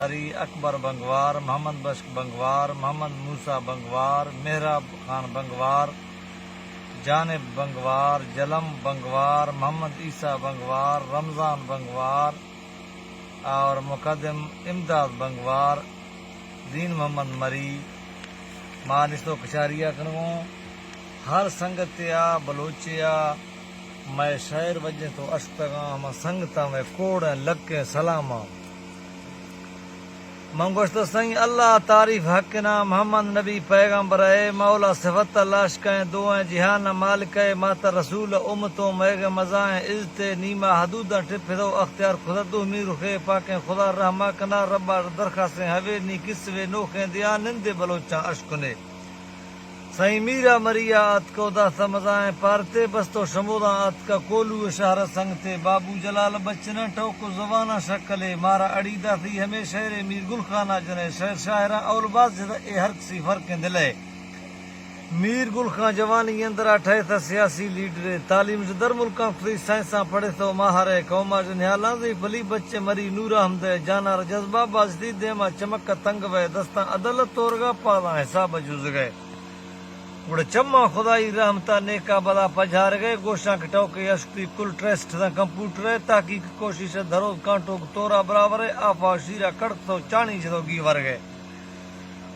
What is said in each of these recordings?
اکبر بنگوار، محمد بشک بنگوار، محمد موسیٰ بنگوار، مہراب خان بنگوار، جانب بنگوار، جلم بنگوار، محمد عیسیٰ بنگوار، رمضان بنگوار اور مقدم امداد بنگوار، دین محمد مری مانستو کچاریا کنگوں ہر سنگتیا بلوچیا میں شہر وجہ تو اشتگاں ہم سنگتا میں کوڑ لکے سلاماں منگوشت سنگ اللہ تعریف حق نا محمد نبی پیغمبر اے مولا صفت اللہ شکائیں دعائیں جہان مالک اے ماتا رسول امتوں میگ مزائیں عزت نیمہ حدودہ ٹپ دو اختیار خدا دو می رخے پاکیں خدا رحمہ کنا ربا درخواستیں ہوے نی کسوے نوخیں دیا نندے بلوچاں اشکنے سائیں میرا مریا آت کو دا سمزائیں پارتے بستو شموداں آت کا کولو شہر سنگتے بابو جلال بچنا ٹوکو زبانہ شکلے مارا اڑیدہ تھی ہمیں شہر میر گل خانہ جنے شہر شاہرہ اول باز جدہ اے ہر کسی فرق دلے میر گل خان جوانی اندر اٹھائے تھا سیاسی لیڈر تعلیم سے در ملکاں خودی سائنساں پڑھے تو ماہر ہے قوما جنہالاں سے پلی بچے مری نورا ہم دے جانا جذبہ بازدی دیما چمک کا تنگ وے دستاں عدالت تورگا پالا حساب جوز گئے بڑے چما خدائی رحمتہ نیکا بلا پجھار گئے گوشاں کٹاو کے اشکتی کل ٹریسٹ دا کمپیوٹر ہے تحقیق کوشش دھرو کانٹو تورا برابر ہے آفا شیرہ کڑک تو چانی جدو گی ور گئے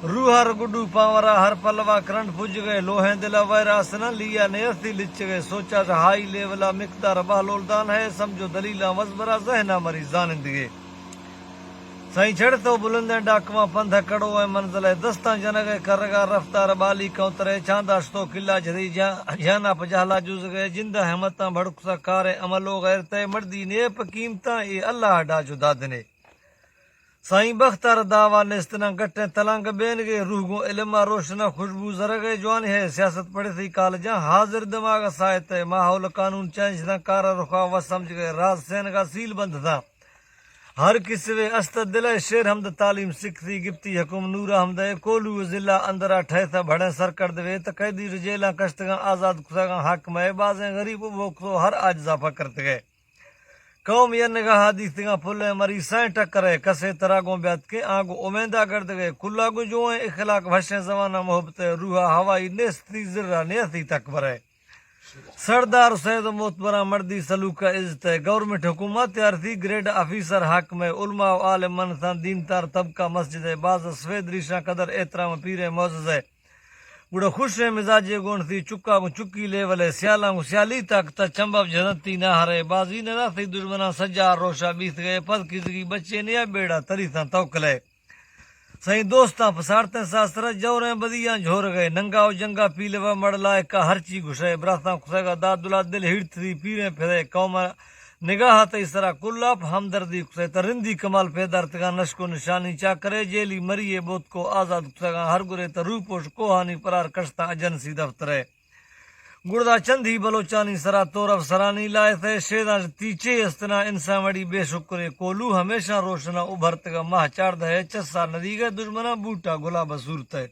روحر گڈو پاورا ہر پلوا کرنٹ پج گئے لوہیں دلا وائراس نہ لیا نیرتی لچ گئے سوچا کہ ہائی لیولا مقدار بہلول دان ہے سمجھو دلیلہ وزبرا ذہنہ مری زانندگی سائیں چھڑ تو بلندیں ڈاکواں پندھ کڑو ہے منزل ہے دستاں جنگے کرگا رفتار بالی کونترے چانداش تو قلعہ جدی جانا پجہلا جوز گئے جندہ ہمتاں بھڑکسا کار عملو غیرتے مردی نیپ قیمتاں اے اللہ ڈا جدا دنے سائیں بختار دعویٰ نستنا گٹیں تلنگ بین گئے روح گو علمہ روشنہ خوشبو زرگے جوانی ہے سیاست پڑے تھی کالجاں حاضر دماغ سائت ہے ماحول قانون چینج تھا کارا رخا و سمجھ گئے راز سین کا سیل بند تھا ہر کسوے استد دل شیر حمد تعلیم سکھتی گپتی حکم نورا حمد کولو ضلع اندرا ٹھیتا بڑے سر کر دوے تقیدی رجیلاں کشتگاں آزاد کسگاں حاکم ہے بازیں غریب بوکسو ہر اجزا پکرت گئے قوم یہ نگاہ دیستگاں پھلے مری سائیں ٹکرے کسے تراغوں بیعت کے آنگو امیدہ گرد گئے کلا گو جوئیں اخلاق بھشیں زمانہ محبت روحہ ہوائی نیستی ذرہ نیستی تک برے سردار سید موتبرہ مردی سلوکہ عزت ہے گورنمنٹ حکومت تیار تھی گریڈ آفیسر حاکم ہے علماء و عالم منثان دین تار طبقہ مسجد ہے باز سفید ریشاں قدر احترام پیر معزز ہے بڑا خوش ہے مزاجی گون تھی چکا کو چکی لیول ہے سیالاں کو سیالی تک تا چمبا جنتی نہ ہرے بازی نہ تھی دشمناں سجا روشا بیت گئے پد کسگی بچے نیا بیڑا تری تھا توکلے سائیں دوستاں پسارتے ساسرہ جوریں بدیاں جھور گئے ننگاو جنگا پیلوا مڑ لائے کا ہر چی گھسے براتاں خسے گا داد دلات دل ہڑت تھی پیریں پھرے قوم نگاہ تے سرا کلاپ ہمدردی خسے ترندی کمال پیدار تگا نشکو نشانی چا کرے جیلی مریے بوت کو آزاد خسے گا ہر گرے ترو پوش کوہانی پرار کشتا ایجنسی دفترے گردہ چندی بلوچانی سرا تورف سرانی لائے تھے شیداں تیچے استنا انسان وڑی بے شکرے کولو ہمیشہ روشنا ابھرت گا ماہ چار دے چسا ندیگا دشمنا بوٹا گلاب صورت ہے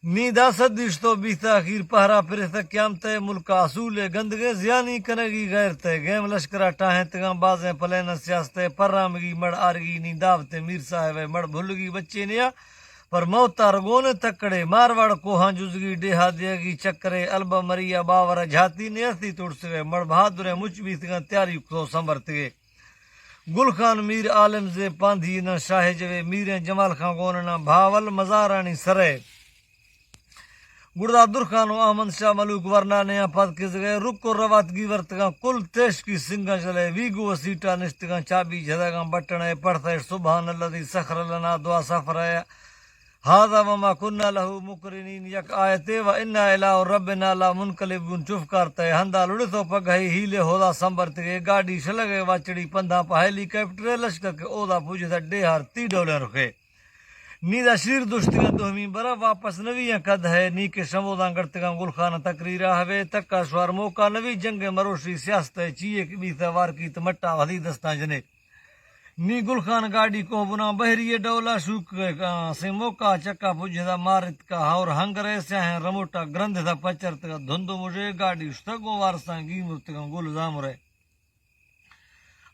نیدا صدیش تو بیتا اخیر پہرا پرست قیامت ملک اصول گندگے زیانی کنگی غیرت گیم لشکرہ ٹاہیں تگاں بازیں پلین سیاست پرامگی مڑ آرگی نی دعوت میر صاحب مڑ بھلگی بچے نیا پر موتا رگون تکڑے مارواڑ کوہاں جزگی ڈیہا دیگی چکرے البا مریا باور جھاتی نیتی توڑ سگے مڑ بہادر مچ بیتگاں تیاری کو سنبرت گئے گل خان میر عالم زے پاندھی نہ شاہ جوے میریں جمال خان گوننا بھاول مزارانی سرے گردہ درخان و احمد شاہ ملوک ورنا نیا پد کس گئے رک و رواتگی ورتگاں کل تیش کی سنگاں چلے ویگو وسیٹا نشتگاں چابی جھدگاں بٹنے پڑھتے سبحان اللہ سخر لنا دعا سفر ہے هذا وما كنا له مقرنين یک آیت و انا الى ربنا لا منقلبون چف کرتے ہندا لڑ تو پگئی ہیلے ہودا سنبرت گئے گاڑی شلگے واچڑی پندھا پا ہیلی کاپٹر لشکر کے اودا پوجے ڈے ہر $30 رکھے نیدا شیر دوشتگاں دوہمی برا واپس نویاں قد ہے نی کے شموداں گڑتگاں گلخانہ تقریرہ ہوے تکا شوار موقع نوی جنگ مروشی سیاست چیئے کی بیتا وار کی تمٹا وحدی دستاں جنے نی گل خان گاڑی کو بنا بحریے ڈولا شوک سے موقع چکا پجھدا مارت کا اور ہنگرے سیاہیں رموٹا گرند تھا پچرت کا دھندو مجھے گاڑی اشتگو وارساں گی مرتگاں گل زامرے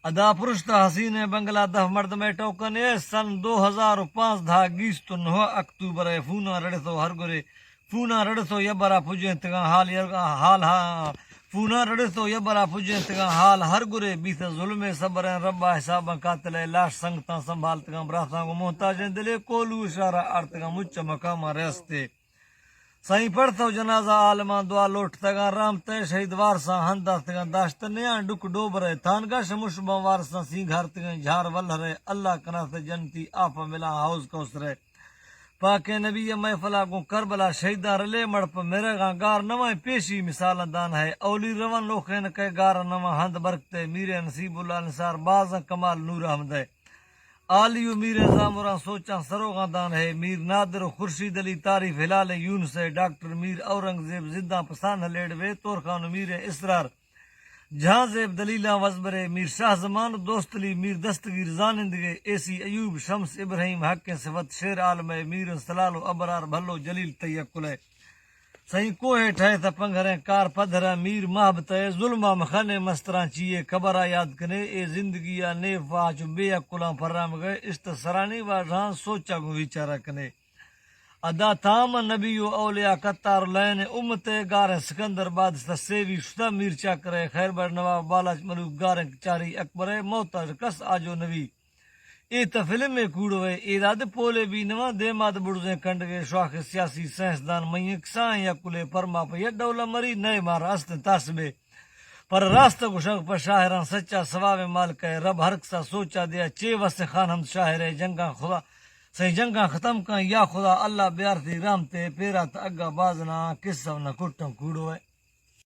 ادا پرشتہ حسین بنگلہ دہ مرد میں ٹوکن سن 2005 دھا گیست 9 اکتوبر فونا رڑتو ہر گرے فونا رڑتو یبرا پجے تگا حال فونا رڑتو یبرا پجے تگا حال ہر گرے بیت ظلم صبر ربا حساب قاتل لاش سنگتا سنبھال تگا براتا کو محتاج دلے کولو اشارہ ارتگا مچ مقام رستے سائیں پڑھتا جنازہ عالماں دعا لوٹ تگا رام تے شہید وارساں ہندا تگا داشت نیاں ڈک ڈوب رہے تھانگا شمشبہ وارساں سینگھار تگا جھار ول رہے اللہ کنا تے جنتی آپا ملا حوض کوسرے پاک نبی محفلہ کو کربلا شہیدہ رلے مڑپ میرے گاں گار نوائیں پیشی مثال دان ہے اولی روان لوخین کے گار نواں ہند برکتے میرے نصیب اللہ نثار بازاں کمال نور احمد ہے آلیو میر زامران سوچاں سروغاں دان ہے میر نادر و خورشید علی تعریف ہلال یونس ہے ڈاکٹر میر اورنگزیب زداں پسان ہلیڑ وے تور خان میر اسرار جہاں زیب دلیلاں وزبرے میر شاہ زمان دوست علی میر دستگیر زانندگے ایسی ایوب شمس ابراہیم حق صفت شیر عالم میر سلال و ابرار بھلو جلیل تیکل ہے سہیں کوہ ٹھائے تھا پنگھریں کار پدھرا میر محبت ہے ظلمہ مخانے مستران چیئے قبرہ یاد کنے اے زندگی نیف واچ بے اکلاں پرام گئے استسرانی واجہاں سوچا گو ویچارہ کنے ادا تام نبی و اولیاء قطار لین امت گار سکندر باد سیوی شدہ میر چاکرے خیر بر نواب بالاچ ملوک گار چاری اکبر محتاج کس آجو نبی اے تا فلم میں کوڑوے اے داد پولے بھی نواں دیماد بڑزیں کنڈگے شواخ سیاسی سائنسدان مینک سائیں یا کلے پرما پہ یہ ڈولا مری نئے مار است تاسبے پر راستہ کو شوق پر شاہران سچا ثواب مالک ہے رب ہر سا سوچا دیا چے وس خان ہم شاہر جنگاں خدا صحیح جنگاں ختم کن یا خدا اللہ بیار تھی رامتے پیرا تا اگا بازنا قصہ نہ کٹم کوڑوے